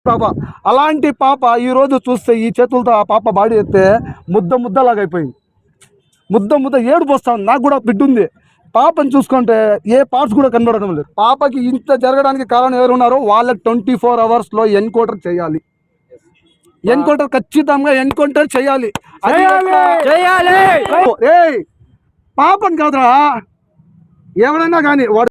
పాప అలాంటి పాప ఈరోజు చూస్తే ఈ చేతులతో ఆ పాప బాడీ ఎత్తే ముద్దలాగా అయిపోయింది. ముద్ద ఏడుపు వస్తుంది. నాకు కూడా బిడ్డ ఉంది. పాపని చూసుకుంటే ఏ పార్ట్స్ కూడా కనబడడం లేదు. పాపకి ఇంత జరగడానికి కారణం ఎవరు ఉన్నారో వాళ్ళకి 24 అవర్స్లో ఎన్కౌంటర్ చేయాలి. ఎన్కౌంటర్ ఖచ్చితంగా ఎన్కౌంటర్ చేయాలి. పాపని కాదురా, ఎవరైనా కానీ వాడు